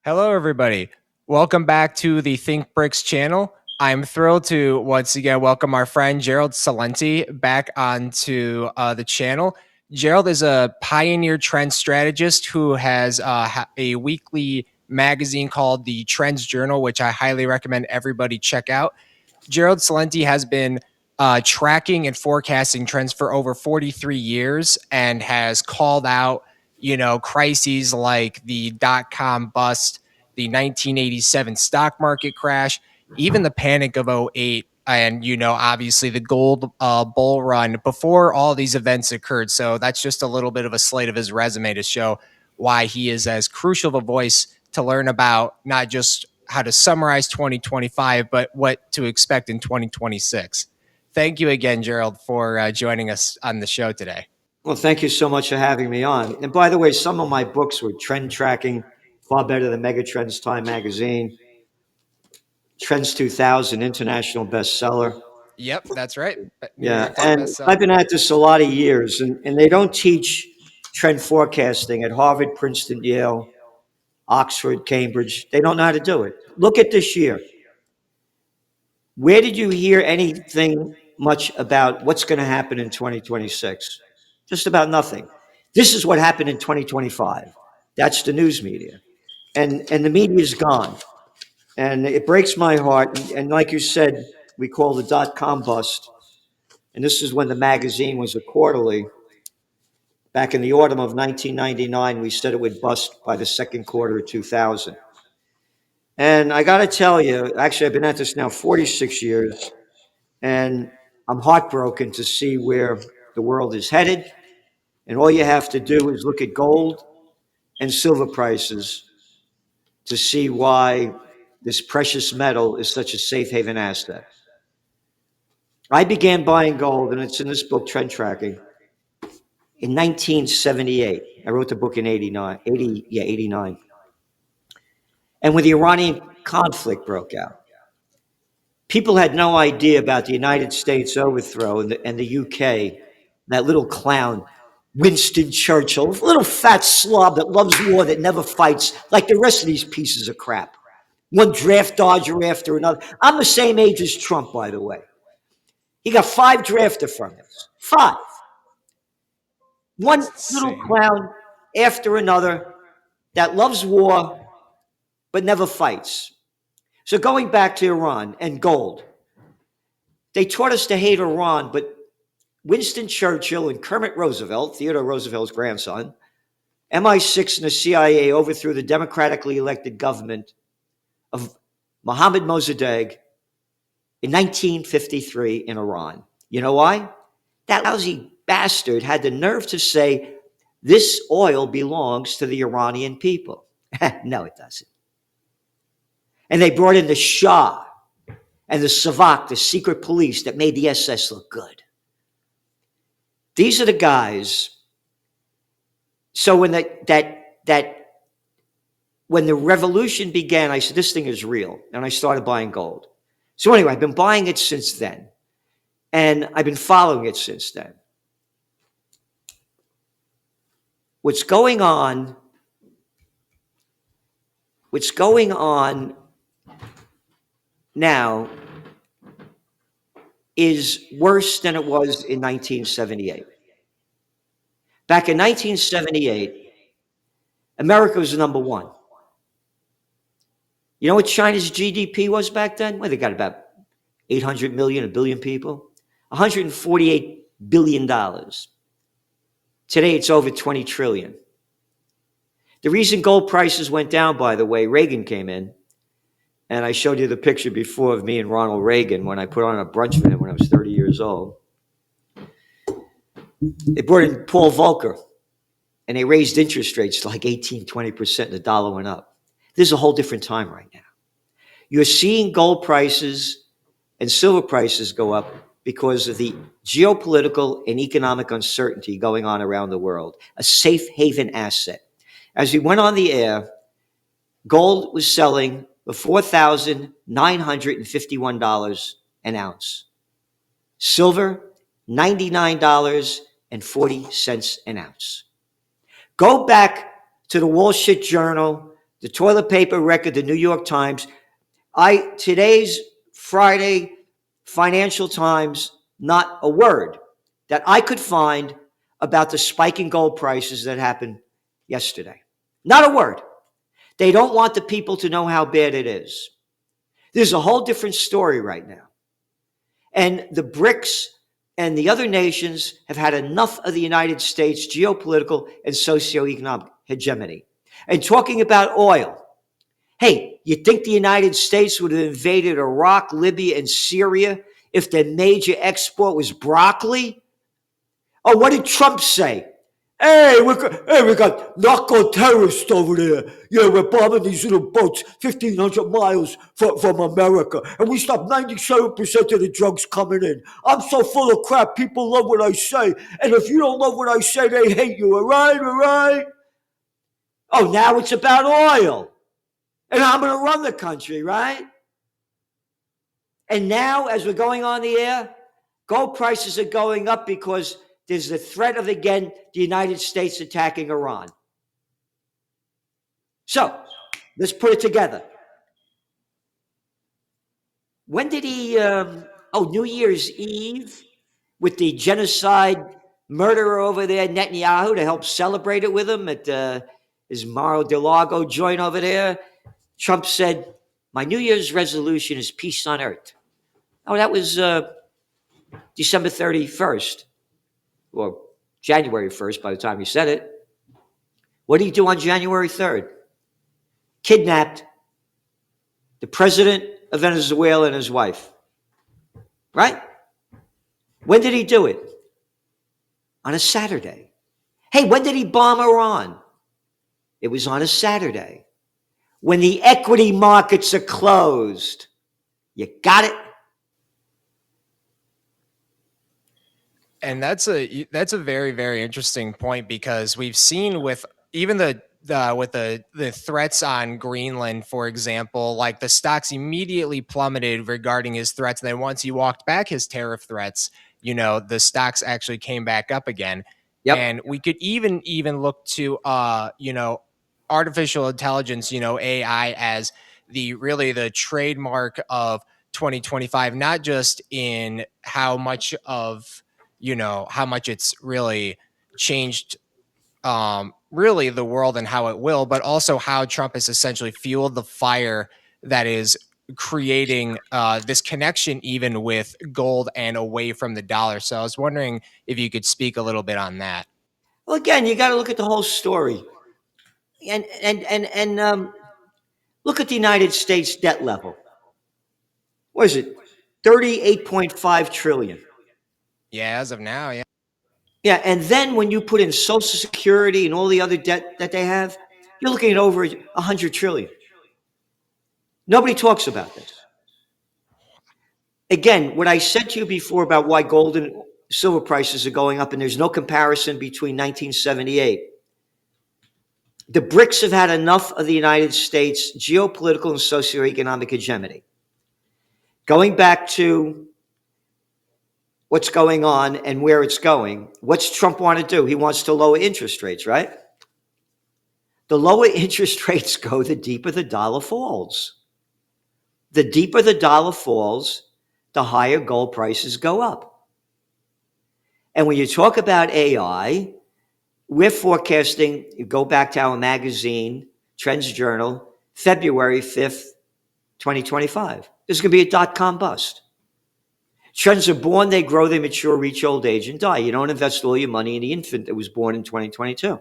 Hello, everybody. Welcome back to the Think BRICS channel. I'm thrilled to once again welcome our friend Gerald Celente back onto the channel. Gerald is a pioneer trend strategist who has a weekly magazine called the Trends Journal, which I highly recommend everybody check out. Gerald Celente has been tracking and forecasting trends for over 43 years and has called out, crises like the dot-com bust, the 1987 stock market crash, even the panic of '08, and, obviously the gold bull run before all these events occurred. So that's just a little bit of a slate of his resume to show why he is as crucial of a voice to learn about not just how to summarize 2025, but what to expect in 2026. Thank you again, Gerald, for joining us on the show today. Well, thank you so much for having me on. And by the way, some of my books were trend tracking, far better than Megatrends Time Magazine, Trends 2000, international bestseller. Yep, that's right. New Yeah, York Times and I've bestseller. been at this a lot of years, and they don't teach trend forecasting at Harvard, Princeton, Yale, Oxford, Cambridge. They don't know how to do it. Look at this year. Where did you hear anything much about what's going to happen in 2026? Just about nothing. This is what happened in 2025. That's the news media. And the media is gone. And it breaks my heart. And like you said, we call the dot-com bust. And this is when the magazine was a quarterly. Back in the autumn of 1999, we said it would bust by the second quarter of 2000. And I got to tell you, actually, I've been at this now 46 years. And I'm heartbroken to see where the world is headed. And all you have to do is look at gold and silver prices to see why this precious metal is such a safe haven asset. I began buying gold, and it's in this book, Trend Tracking, in 1978. I wrote the book in 89. And when the Iranian conflict broke out, people had no idea about the United States overthrow and the UK, that little clown, Winston Churchill, a little fat slob that loves war, that never fights, like the rest of these pieces of crap. One draft dodger after another. I'm the same age as Trump, by the way. He got 5 draft affirmatives. 5. One little Insane. clown after another that loves war but never fights. So going back to Iran and gold, they taught us to hate Iran, but Winston Churchill and Kermit Roosevelt, Theodore Roosevelt's grandson, MI6 and the CIA overthrew the democratically elected government of Mohammad Mossadegh in 1953 in Iran. You know why? That lousy bastard had the nerve to say, this oil belongs to the Iranian people. No, it doesn't. And they brought in the Shah and the Savak, the secret police that made the SS look good. These are the guys. So when when the revolution began, I said, this thing is real. And I started buying gold. So anyway, I've been buying it since then. And I've been following it since then. What's going on now is worse than it was in 1978. Back in 1978, America was number one. You know what China's GDP was back then? Well, they got about 800 million, a billion people. $148 billion. Today, it's over 20 trillion. The reason gold prices went down, by the way, Reagan came in, and I showed you the picture before of me and Ronald Reagan when I put on a brunch for him when I was 30 years old. They brought in Paul Volcker, and they raised interest rates to like 18, 20%, and the dollar went up. This is a whole different time right now. You're seeing gold prices and silver prices go up because of the geopolitical and economic uncertainty going on around the world, a safe haven asset. As we went on the air, gold was selling for $4,951 an ounce. Silver, $99.40 an ounce. Go back to the Wall Street Journal, The toilet paper record, the New York Times. Today's Friday, Financial Times, not a word that I could find about the spiking gold prices that happened yesterday. Not a word. They don't want the people to know how bad it is. There's a whole different story right now. And the BRICS and the other nations have had enough of the United States geopolitical and socioeconomic hegemony. And talking about oil, hey, you think the United States would have invaded Iraq, Libya, and Syria if their major export was broccoli? Oh, what did Trump say? Hey, we got narco terrorists over there. Yeah, we're bombing these little boats 1,500 miles from America. And we stopped 97% of the drugs coming in. I'm so full of crap. People love what I say. And if you don't love what I say, they hate you. All right? All right? Oh, now it's about oil. And I'm going to run the country, right? And now, as we're going on the air, gold prices are going up because there's the threat of, again, the United States attacking Iran. So, let's put it together. When did he, New Year's Eve, with the genocide murderer over there, Netanyahu, to help celebrate it with him at his Mar-a-Lago joint over there, Trump said, my New Year's resolution is peace on earth. Oh, that was December 31st, or January 1st by the time he said it. What did he do on January 3rd? Kidnapped the president of Venezuela and his wife. Right? When did he do it? On a Saturday. Hey, when did he bomb Iran? It was on a Saturday. When the equity markets are closed. You got it? And that's a very, very interesting point, because we've seen with even the threats on Greenland, for example, like the stocks immediately plummeted regarding his threats. And then once he walked back his tariff threats, the stocks actually came back up again. Yep. And we could even look to artificial intelligence, AI, as the trademark of 2025, not just in how much it's really changed really the world and how it will, but also how Trump has essentially fueled the fire that is creating this connection even with gold and away from the dollar. So I was wondering if you could speak a little bit on that. Well, again, you got to look at the whole story. And look at the United States debt level. What is it? 38.5 trillion. Yeah, as of now, yeah. Yeah, and then when you put in Social Security and all the other debt that they have, you're looking at over 100 trillion. Nobody talks about this. Again, what I said to you before about why gold and silver prices are going up, and there's no comparison between 1978. The BRICS have had enough of the United States geopolitical and socioeconomic hegemony. Going back to what's going on and where it's going, what's Trump want to do? He wants to lower interest rates, right? The lower interest rates go, the deeper the dollar falls. The deeper the dollar falls, the higher gold prices go up. And when you talk about AI, we're forecasting, you go back to our magazine, Trends Journal, February 5th, 2025. There's going to be a dot-com bust. Trends are born, they grow, they mature, reach old age, and die. You don't invest all your money in the infant that was born in 2022.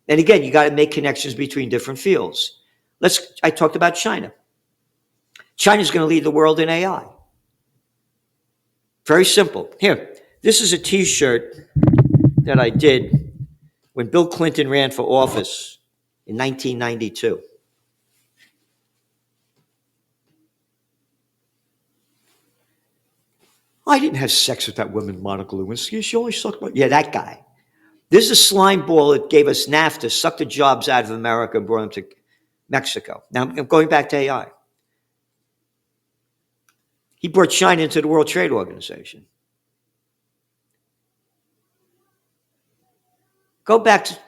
And again, you got to make connections between different fields. I talked about China. China's going to lead the world in AI. Very simple. Here, this is a T-shirt that I did when Bill Clinton ran for office in 1992. I didn't have sex with that woman, Monica Lewinsky. She only sucked my... Yeah, that guy. This is a slime ball that gave us NAFTA, sucked the jobs out of America and brought them to Mexico. Now, I'm going back to AI. He brought China into the World Trade Organization. Go back to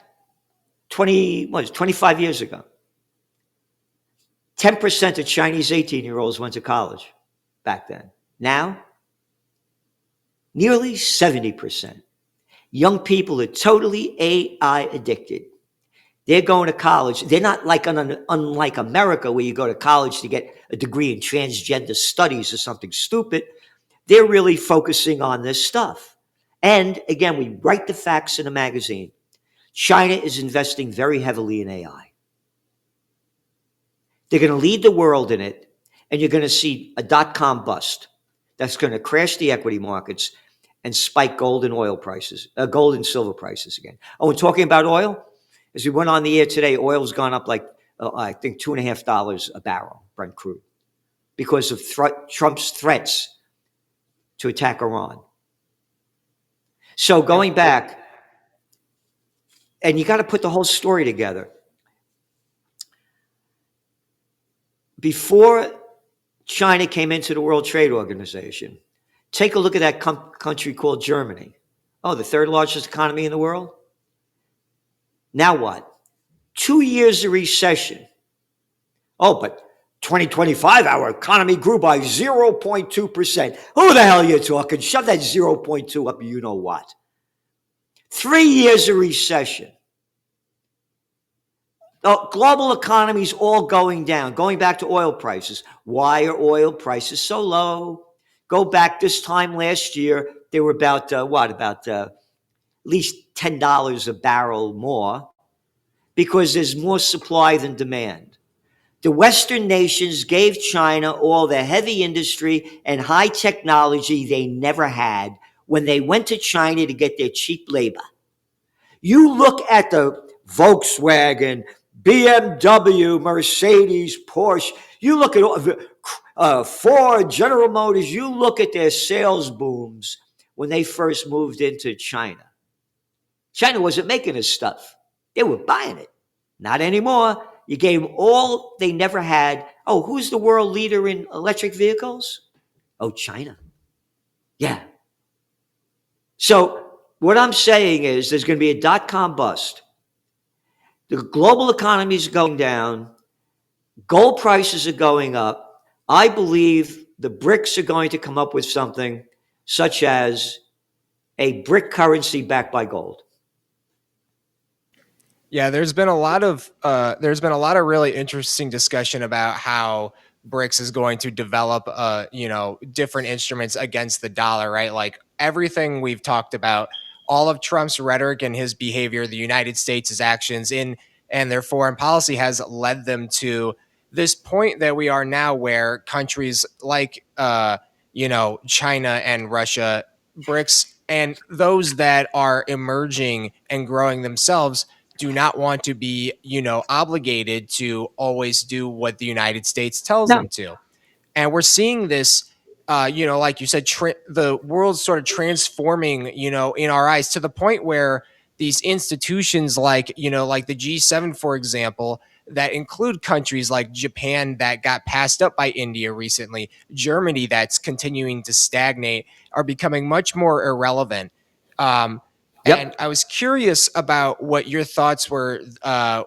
25 years ago. 10% of Chinese 18-year-olds went to college back then. Now, nearly 70%. Young people are totally AI addicted. They're going to college. They're not like unlike America, where you go to college to get a degree in transgender studies or something stupid. They're really focusing on this stuff. And again, we write the facts in a magazine. China is investing very heavily in AI. They're going to lead the world in it, and you're going to see a dot-com bust that's going to crash the equity markets and spike gold and oil prices, gold and silver prices again. Oh, and talking about oil, as we went on the air today, oil's gone up like, I think, $2.50 a barrel, Brent crude, because of Trump's threats to attack Iran. So going back, and you got to put the whole story together. Before China came into the World Trade Organization, take a look at that country called Germany. Oh, the third largest economy in the world? Now what? 2 years of recession. Oh, but 2025, our economy grew by 0.2%. Who the hell are you talking? Shove that 0.2 up you know what. 3 years of recession. The global economy's all going down, going back to oil prices. Why are oil prices so low? Go back this time last year, they were about, at least $10 a barrel more, because there's more supply than demand. The Western nations gave China all the heavy industry and high technology they never had when they went to China to get their cheap labor. You look at the Volkswagen, BMW, Mercedes, Porsche, you look at Ford, General Motors, you look at their sales booms when they first moved into China. China wasn't making this stuff. They were buying it. Not anymore. You gave them all they never had. Oh, who's the world leader in electric vehicles? Oh, China. Yeah. So what I'm saying is there's going to be a dot-com bust. The global economy is going down. Gold prices are going up. I believe the BRICS are going to come up with something such as a BRIC currency backed by gold. Yeah, there's been a lot of really interesting discussion about how BRICS is going to develop different instruments against the dollar, right? Like everything we've talked about, all of Trump's rhetoric and his behavior, the United States' actions in and their foreign policy has led them to this point that we are now, where countries like China and Russia, BRICS, and those that are emerging and growing themselves do not want to be, obligated to always do what the United States tells No. them to. And we're seeing this, like you said, the world's sort of transforming, in our eyes, to the point where these institutions like the G7, for example, that include countries like Japan that got passed up by India recently, Germany that's continuing to stagnate, are becoming much more irrelevant. And I was curious about what your thoughts were.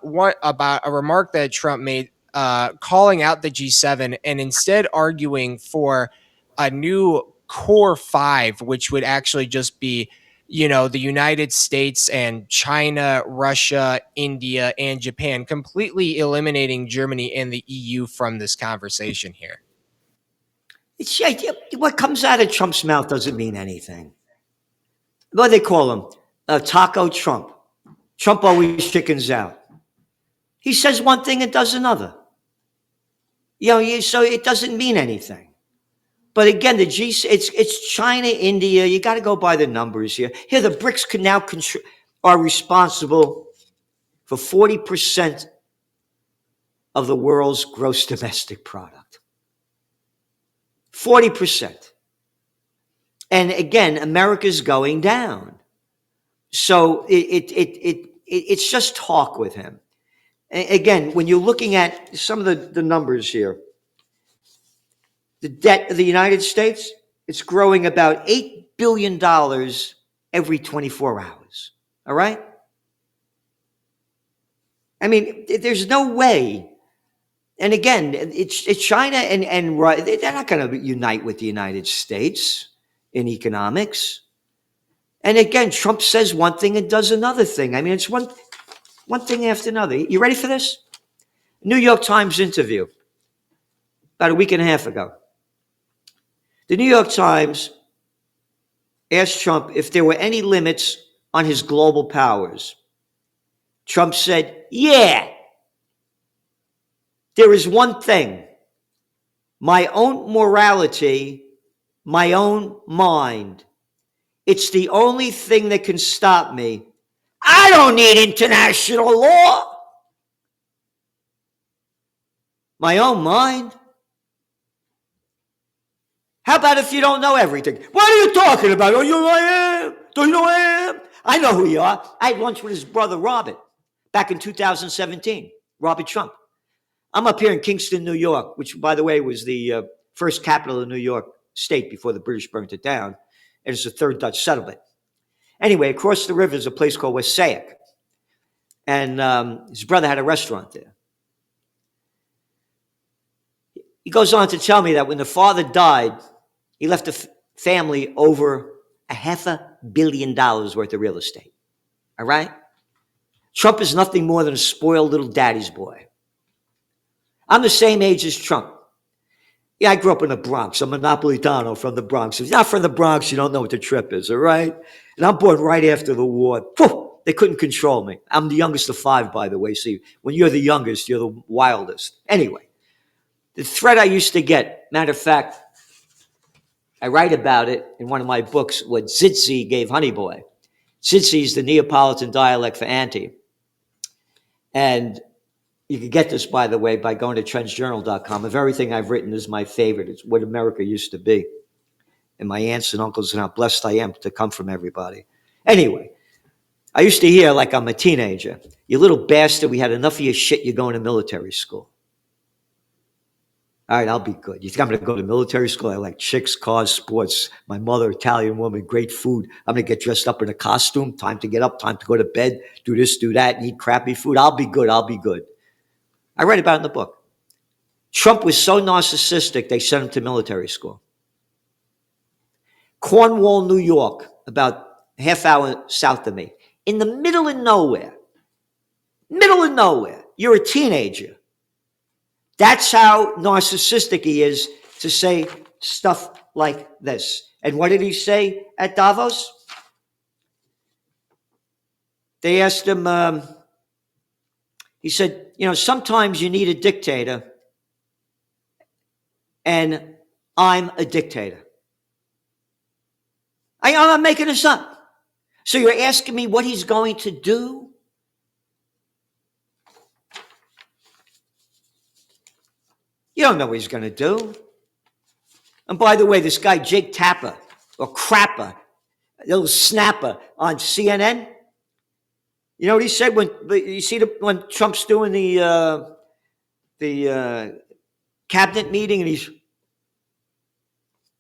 What about a remark that Trump made, calling out the G7 and instead arguing for a new core five, which would actually just be, the United States and China, Russia, India, and Japan, completely eliminating Germany and the EU from this conversation here. What comes out of Trump's mouth doesn't mean anything. What do they call him? Taco Trump. Trump always chickens out. He says one thing and does another. So it doesn't mean anything. But again, it's China, India. You got to go by the numbers here. Here, the BRICS can now are responsible for 40% of the world's gross domestic product. 40%. And again, America's going down. So it's just talk with him. Again, when you're looking at some of the numbers here, the debt of the United States, it's growing about $8 billion every 24 hours. All right? I mean, there's no way. And again, it's China and they're not going to unite with the United States in economics. And again, Trump says one thing and does another thing. I mean, it's one thing after another. You ready for this? New York Times interview about a week and a half ago. The New York Times asked Trump if there were any limits on his global powers. Trump said, yeah, there is one thing: my own morality, my own mind. It's the only thing that can stop me. I don't need international law. My own mind? How about if you don't know everything? What are you talking about? Oh, you know who I am? Don't you know who I am? I know who you are. I had lunch with his brother, Robert, back in 2017. Robert Trump. I'm up here in Kingston, New York, which, by the way, was the first capital of New York State before the British burnt it down. And it's the third Dutch settlement. Anyway, across the river is a place called Wassaic. And his brother had a restaurant there. He goes on to tell me that when the father died, he left the family over $500 million worth of real estate. All right? Trump is nothing more than a spoiled little daddy's boy. I'm the same age as Trump. Yeah, I grew up in the Bronx. I'm a Napolitano from the Bronx. If you're not from the Bronx, you don't know what the trip is, all right? And I'm born right after the war. Whew, they couldn't control me. I'm the youngest of 5, by the way. See, when you're the youngest, you're the wildest. Anyway, the threat I used to get, matter of fact, I write about it in one of my books, what Zitzi gave Honey Boy. Zitzi is the Neapolitan dialect for auntie. And you can get this, by the way, by going to trendsjournal.com. Of everything I've written, is my favorite. It's what America used to be. And my aunts and uncles and how blessed I am to come from everybody. Anyway, I used to hear, like I'm a teenager, you little bastard, we had enough of your shit, you're going to military school. All right, I'll be good. You think I'm going to go to military school? I like chicks, cars, sports. My mother, Italian woman, great food. I'm going to get dressed up in a costume. Time to get up, time to go to bed, do this, do that, and eat crappy food. I'll be good. I'll be good. I read about it in the book. Trump was so narcissistic, they sent him to military school. Cornwall, New York, about a half hour south of me, in the middle of nowhere. Middle of nowhere. You're a teenager. That's how narcissistic he is to say stuff like this. And what did he say at Davos? They asked him, he said, you know, sometimes you need a dictator, and I'm a dictator. I'm not making this up. So you're asking me what he's going to do? You don't know what he's going to do. And by the way, this guy, Jake Tapper, or Crapper, a little snapper on CNN, you know what he said when you see when Trump's doing the cabinet meeting, and this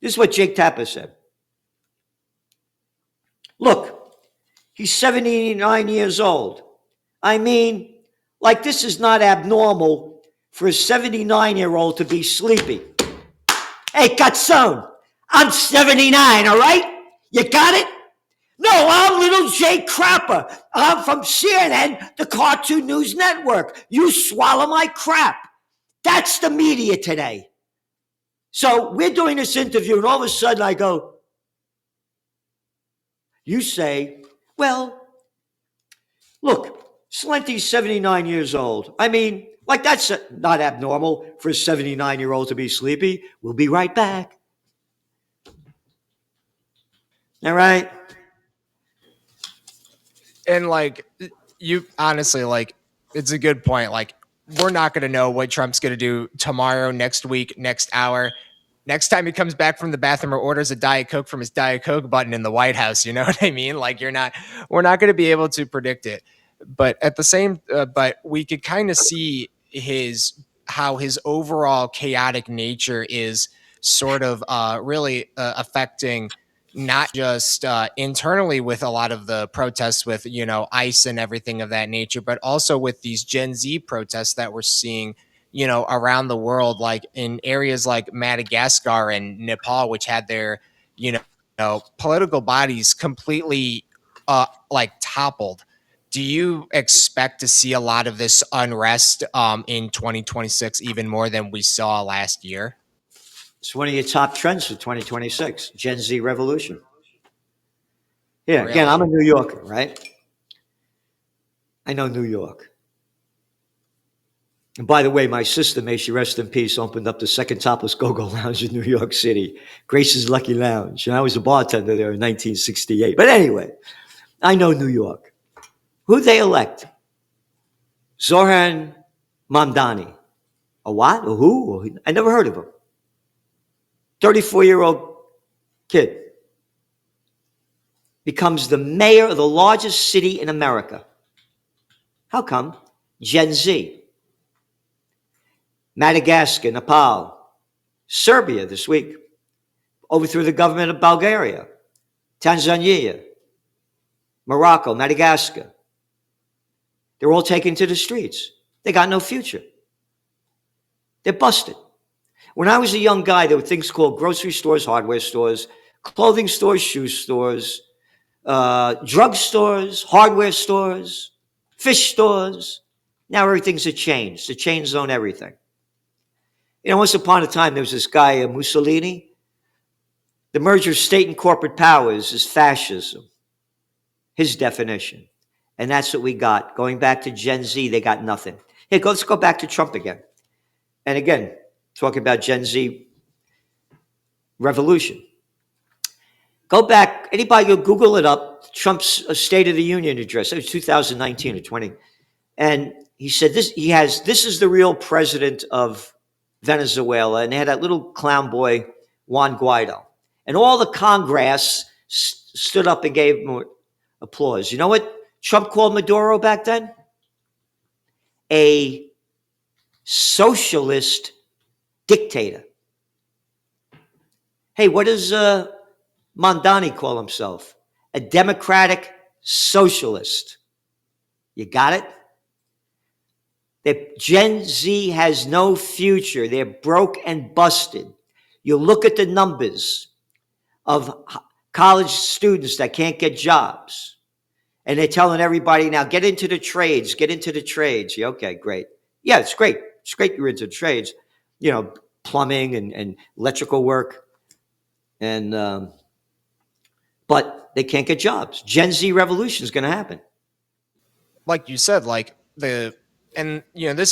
is what Jake Tapper said. Look, he's 79 years old. I mean, like, this is not abnormal for a 79-year-old to be sleepy. Hey, Catzone, I'm 79, all right? You got it? No, I'm little Jay Crapper. I'm from CNN, the Cartoon News Network. You swallow my crap. That's the media today. So we're doing this interview, and all of a sudden I go, you say, well, look, Celente's 79 years old. I mean, like, that's not abnormal for a 79-year-old to be sleepy. We'll be right back. All right? And like, you honestly, like, it's a good point. Like, we're not going to know what Trump's going to do tomorrow, next week, next hour. Next time he comes back from the bathroom or orders a Diet Coke from his Diet Coke button in the White House, you know what I mean? Like, we're not going to be able to predict it. But at the same, but we could kind of see how his overall chaotic nature is sort of really affecting not just internally with a lot of the protests with, you know, ICE and everything of that nature, but also with these Gen Z protests that we're seeing around the world, like in areas like Madagascar and Nepal, which had their, political bodies completely like toppled. Do you expect to see a lot of this unrest in 2026, even more than we saw last year? It's one of your top trends for 2026, Gen Z revolution. Yeah, again, I'm Really? a New Yorker, right? I know New York. And by the way, my sister, may she rest in peace, opened up the second topless go-go lounge in New York City, Grace's Lucky Lounge. And I was a bartender there in 1968. But anyway, I know New York. Who'd they elect? Zoran Mamdani. A what? A who? I never heard of him. 34-year-old kid becomes the mayor of the largest city in America. How come? Gen Z. Madagascar, Nepal, Serbia this week overthrew the government of Bulgaria, Tanzania, Morocco, Madagascar. They're all taken to the streets. They got no future. They're busted. When I was a young guy, there were things called grocery stores, hardware stores, clothing stores, shoe stores, drug stores, hardware stores, fish stores. Now everything's a chain. The chains own everything. Once upon a time, there was this guy, Mussolini. The merger of state and corporate powers is fascism, his definition. And that's what we got. Going back to Gen Z, they got nothing. Hey, let's go back to Trump again. And again, talking about Gen Z revolution. Go back, anybody go Google it up, Trump's State of the Union address. It was 2019 or 20. And he said this is the real president of Venezuela. And they had that little clown boy, Juan Guaido. And all the Congress stood up and gave him applause. You know what Trump called Maduro back then? A socialist dictator. Hey, what does Mamdani call himself? A democratic socialist. You got it? The Gen Z has no future. They're broke and busted. You look at the numbers of college students that can't get jobs. And they're telling everybody now, get into the trades, get into the trades. Yeah, okay, great. Yeah, it's great. It's great you're into the trades, plumbing and electrical work. And but they can't get jobs. Gen Z revolution is going to happen. Like you said, this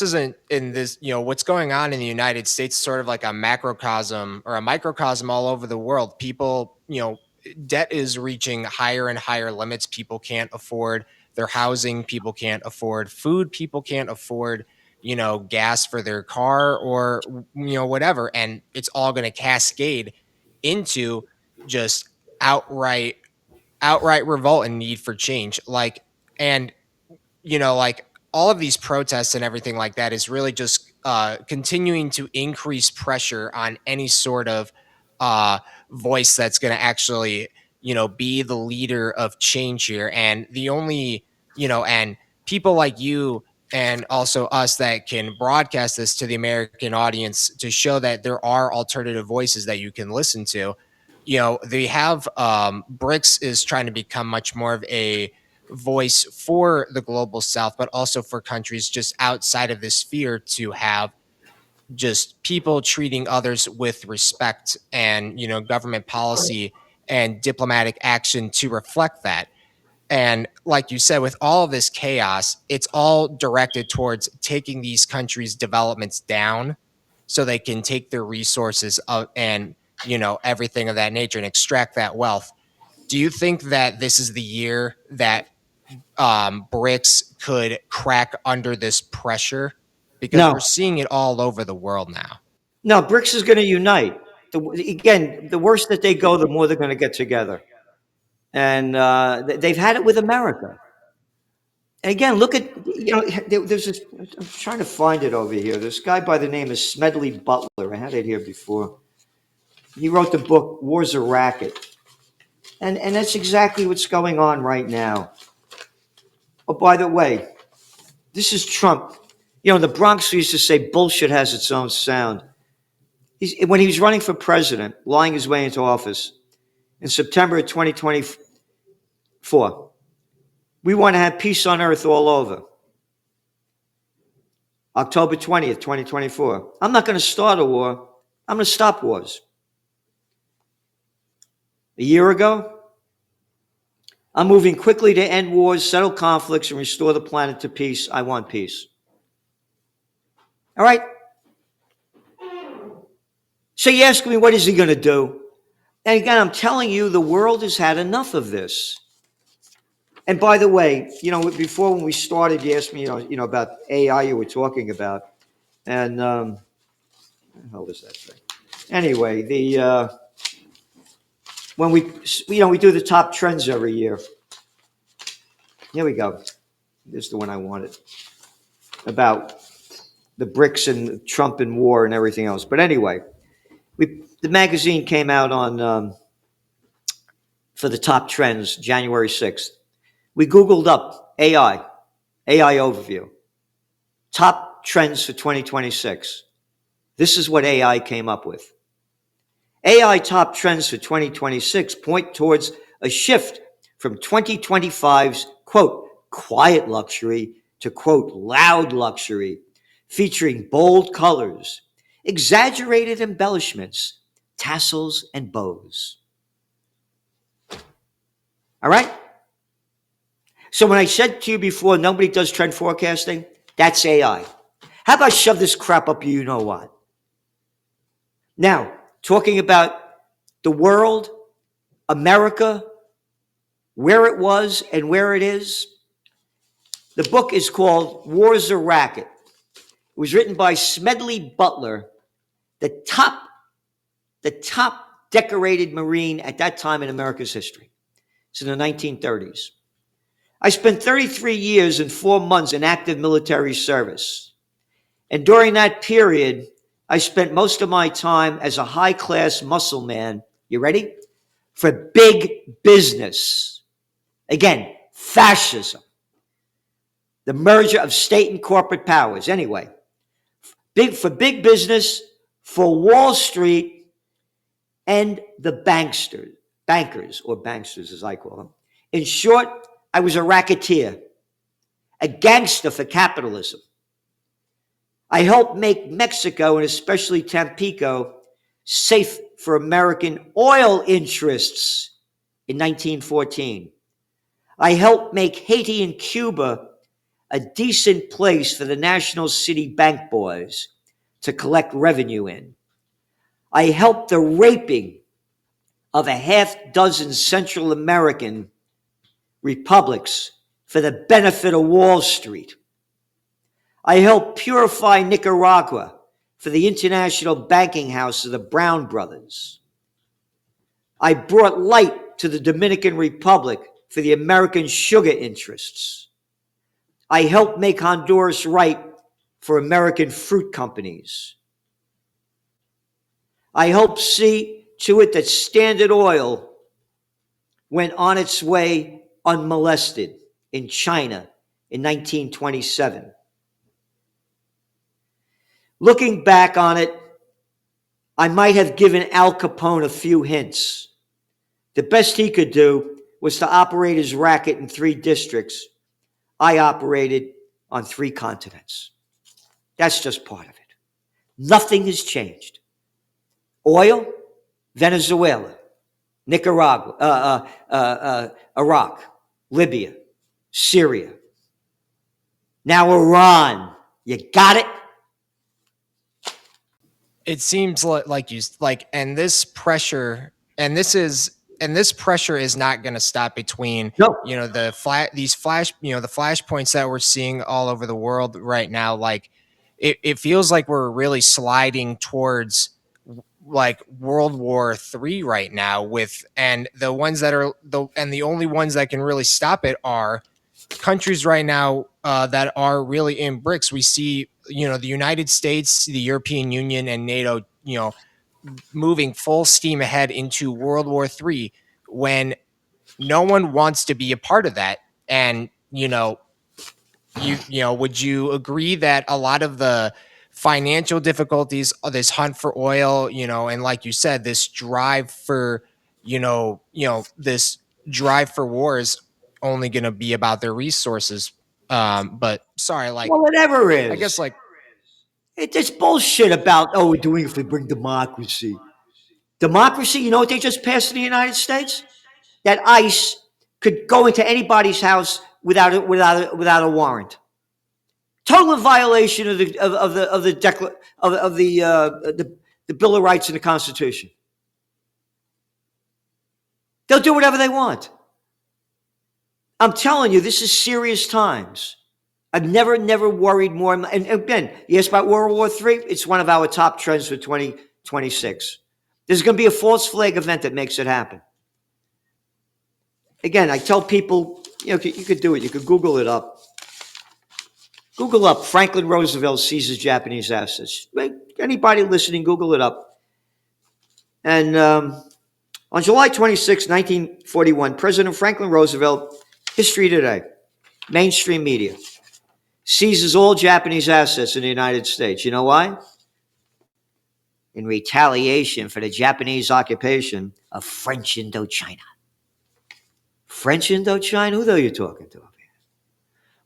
isn't in this, what's going on in the United States, sort of like a macrocosm or a microcosm all over the world. People, debt is reaching higher and higher limits. People can't afford their housing. People can't afford food. People can't afford, gas for their car or, whatever. And it's all going to cascade into just outright, outright revolt and need for change. And like all of these protests and everything like that is really just continuing to increase pressure on any sort of uh, voice that's going to actually, be the leader of change here. And the only, and people like you and also us that can broadcast this to the American audience to show that there are alternative voices that you can listen to. They have BRICS is trying to become much more of a voice for the global south, but also for countries just outside of this sphere to have just people treating others with respect and, government policy and diplomatic action to reflect that. And like you said, with all of this chaos, it's all directed towards taking these countries' developments down so they can take their resources and, everything of that nature and extract that wealth. Do you think that this is the year that BRICS could crack under this pressure? Because we're No, seeing it all over the world now. no, BRICS is going to unite. Again, the worse that they go, the more they're going to get together. And they've had it with America. And again, look at, there's this, I'm trying to find it over here. This guy by the name of Smedley Butler. I had it here before. He wrote the book Wars of Racket. And that's exactly what's going on right now. Oh, by the way, this is Trump. You know, the Bronx used to say bullshit has its own sound. When he was running for president, lying his way into office in September of 2024, we want to have peace on earth all over. October 20th, 2024. I'm not going to start a war. I'm going to stop wars. A year ago, I'm moving quickly to end wars, settle conflicts, and restore the planet to peace. I want peace. All right? So you ask me, what is he going to do? And again, I'm telling you, the world has had enough of this. And by the way, you know, before when we started, you asked me, you know about AI you were talking about. And what the hell is that thing? Anyway, when we do the top trends every year. Here we go. This is the one I wanted about the BRICS and Trump and war and everything else. But anyway, the magazine came out on for the top trends January 6th. We Googled up AI overview, top trends for 2026. This is what AI came up with. AI top trends for 2026 point towards a shift from 2025's, quote, quiet luxury to, quote, loud luxury, featuring bold colors, exaggerated embellishments, tassels, and bows. All right? So when I said to you before, nobody does trend forecasting, that's AI. How about shove this crap up you know what? Now, talking about the world, America, where it was and where it is, the book is called Wars of Racket. It was written by Smedley Butler, the top decorated Marine at that time in America's history. It's in the 1930s. I spent 33 years and 4 months in active military service. And during that period, I spent most of my time as a high-class muscle man, you ready? For big business. Again, fascism. The merger of state and corporate powers. Anyway, for big business, for Wall Street, and the bankers, or banksters as I call them. In short, I was a racketeer, a gangster for capitalism. I helped make Mexico, and especially Tampico, safe for American oil interests in 1914. I helped make Haiti and Cuba a decent place for the National City Bank boys to collect revenue in. I helped the raping of a half dozen Central American republics for the benefit of Wall Street. I helped purify Nicaragua for the international banking house of the Brown brothers. I brought light to the Dominican Republic for the American sugar interests. I helped make Honduras right for American fruit companies. I helped see to it that Standard Oil went on its way unmolested in China in 1927. Looking back on it, I might have given Al Capone a few hints. The best he could do was to operate his racket in 3 districts. I operated on 3 continents. That's just part of it. Nothing has changed. Oil, Venezuela, Nicaragua, Iraq, Libya, Syria. Now Iran. You got it? It seems and this pressure is not going to stop between No. the flashpoints that we're seeing all over the world right now. Like it feels like we're really sliding towards like World War III right now and the ones that are the only ones that can really stop it are countries right now that are really in BRICS. We see, the United States, the European Union, and NATO, moving full steam ahead into World War III when no one wants to be a part of that. And, would you agree that a lot of the financial difficulties, this hunt for oil, and like you said, this drive for, this drive for war is only going to be about their resources? But sorry, like, Well, it never I guess is. like, It's bullshit about, oh, we're doing it to bring democracy. Democracy, you know what they just passed in the United States? That ICE could go into anybody's house without a warrant. Total violation of the Bill of Rights and the Constitution. They'll do whatever they want. I'm telling you, this is serious times. I've never worried more. And again, you asked about World War III. It's one of our top trends for 2026. There's going to be a false flag event that makes it happen. Again, I tell people, you could do it. You could Google it up. Google up Franklin Roosevelt seizes Japanese assets. Anybody listening, Google it up. And on July 26, 1941, President Franklin Roosevelt, History Today, mainstream media, seizes all Japanese assets in the United States. You know why? In retaliation for the Japanese occupation of French Indochina. French Indochina? Who the hell are you talking to?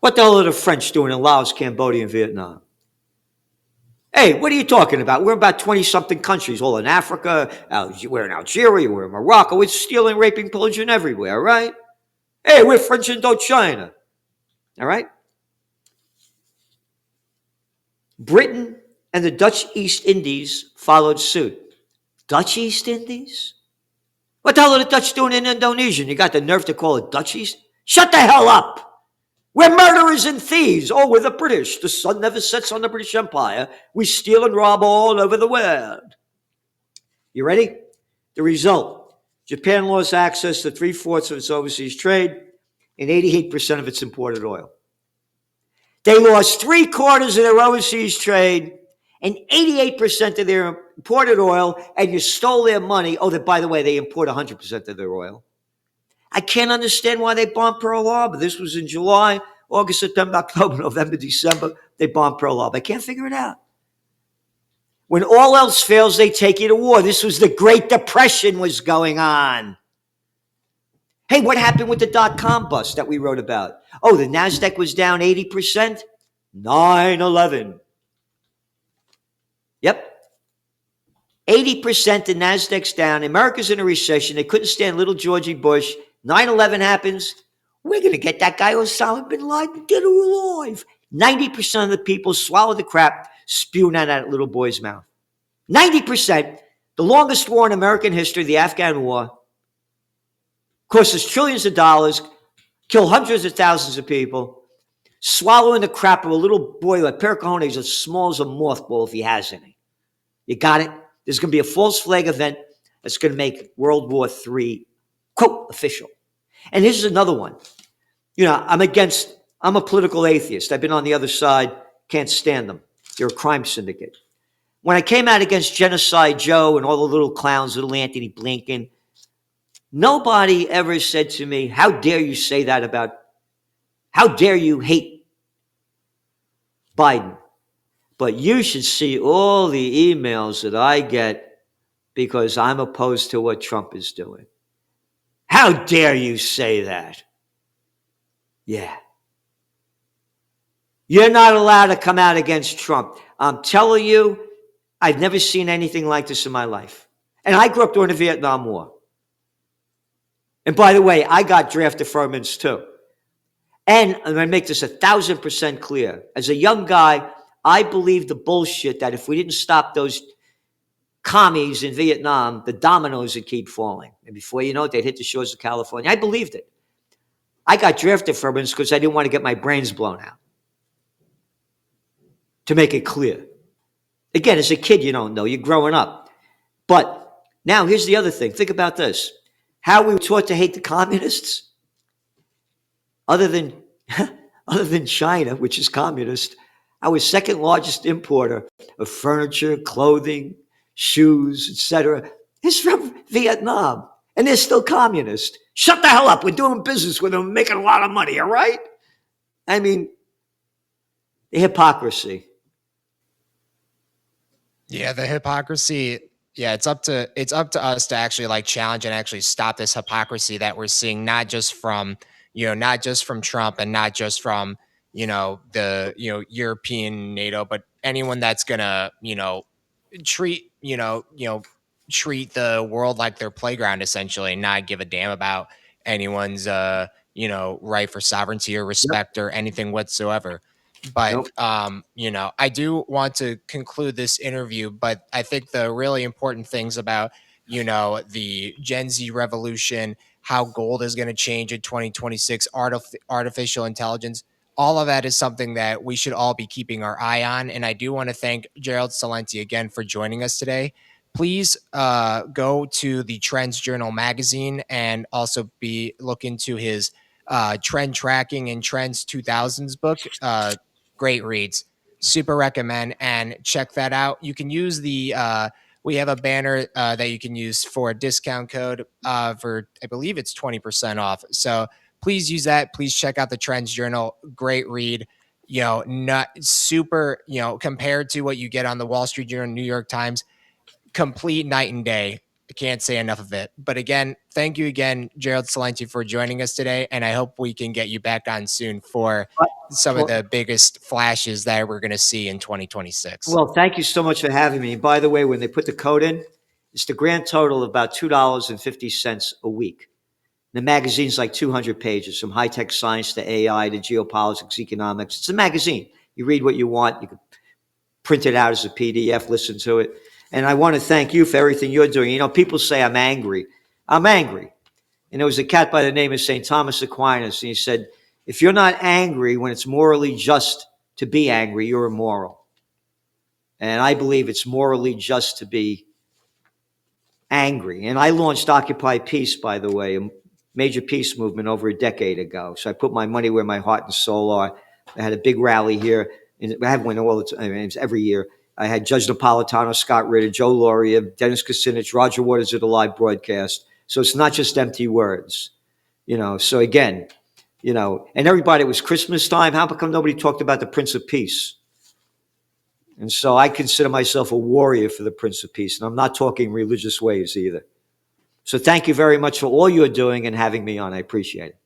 What the hell are the French doing in Laos, Cambodia, and Vietnam? Hey, what are you talking about? We're about 20-something countries, all in Africa. We're in Algeria, we're in Morocco. We're stealing, raping, pillaging everywhere, all right? Hey, we're French Indochina, all right? Britain and the Dutch East Indies followed suit. Dutch East Indies? What the hell are the Dutch doing in Indonesia? You got the nerve to call it Dutch East? Shut the hell up! We're murderers and thieves. Oh, we're the British. The sun never sets on the British Empire. We steal and rob all over the world. You ready? The result. Japan lost access to 3/4 of its overseas trade and 88% of its imported oil. They lost 3/4 of their overseas trade and 88% of their imported oil, and you stole their money. Oh, by the way, they import 100% of their oil. I can't understand why they bombed Pearl Harbor. This was in July, August, September, October, November, December. They bombed Pearl Harbor. I can't figure it out. When all else fails, they take you to war. This was the Great Depression was going on. Hey, what happened with the dot-com bust that we wrote about? Oh, the NASDAQ was down 80%? 9/11. Yep. 80% the NASDAQ's down. America's in a recession. They couldn't stand little Georgie Bush. 9/11 happens. We're going to get that guy Osama bin Laden, get him alive. 90% of the people swallow the crap spewing out of that little boy's mouth. 90%. The longest war in American history, the Afghan war, cost us trillions of dollars, killed hundreds of thousands of people, swallowing the crap of a little boy, a pair of cojones as small as a mothball if he has any. You got it? There's going to be a false flag event that's going to make World War III, quote, official. And here's another one. I'm a political atheist. I've been on the other side, can't stand them. They're a crime syndicate. When I came out against Genocide Joe and all the little clowns, little Anthony Blinken, nobody ever said to me, how dare you say that about, how dare you hate Biden? But you should see all the emails that I get because I'm opposed to what Trump is doing. How dare you say that? Yeah. You're not allowed to come out against Trump. I'm telling you, I've never seen anything like this in my life. And I grew up during the Vietnam War. And by the way, I got draft deferments too. And I'm going to make this 1,000% clear. As a young guy, I believed the bullshit that if we didn't stop those commies in Vietnam, the dominoes would keep falling. And before you know it, they'd hit the shores of California. I believed it. I got draft deferments because I didn't want to get my brains blown out. To make it clear. Again, as a kid, you don't know. You're growing up. But now here's the other thing. Think about this. How we were taught to hate the communists, other than China, which is communist, our second largest importer of furniture, clothing, shoes, etc., is from Vietnam. And they're still communist. Shut the hell up. We're doing business with them, making a lot of money, all right? I mean, The hypocrisy. Yeah, the hypocrisy. Yeah, it's up to us to actually like challenge and actually stop this hypocrisy that we're seeing, not just from not just from Trump and not just from the European NATO, but anyone that's gonna treat treat the world like their playground essentially, and not give a damn about anyone's right for sovereignty or Yep. respect or anything whatsoever. But Nope. I do want to conclude this interview, but I think the really important things about the Gen Z revolution, how gold is going to change in 2026, artificial intelligence, all of that is something that we should all be keeping our eye on. And I do want to thank Gerald Celente again for joining us today. Please go to the Trends Journal magazine and also look into his trend tracking and trends 2000s book. Great reads, super recommend, and check that out. You can use the we have a banner that you can use for a discount code for, I believe it's 20% off. So please use that. Please check out the Trends Journal. Great read. Not super, compared to what you get on the Wall Street Journal, New York Times, complete night and day. I can't say enough of it. But again, thank you again, Gerald Celente, for joining us today. And I hope we can get you back on soon for some of Well, the biggest flashes that we're going to see in 2026. well, thank you so much for having me. By the way, when they put the code in, it's the grand total of about $2.50 a week. The magazine's like 200 pages, from high-tech science to AI to geopolitics, economics. It's a magazine. You read what you want. You can print it out as a PDF, listen to it. And I want to thank you for everything you're doing. People say I'm angry. I'm angry. And there was a cat by the name of St. Thomas Aquinas, and he said, if you're not angry when it's morally just to be angry, you're immoral. And I believe it's morally just to be angry. And I launched Occupy Peace, by the way, a major peace movement over a decade ago. So I put my money where my heart and soul are. I had a big rally here. And I have one all the time, every year. I had Judge Napolitano, Scott Ritter, Joe Lauria, Dennis Kucinich, Roger Waters at a live broadcast. So it's not just empty words, So again, and everybody, it was Christmas time. How come nobody talked about the Prince of Peace? And so I consider myself a warrior for the Prince of Peace. And I'm not talking religious ways either. So thank you very much for all you're doing and having me on. I appreciate it.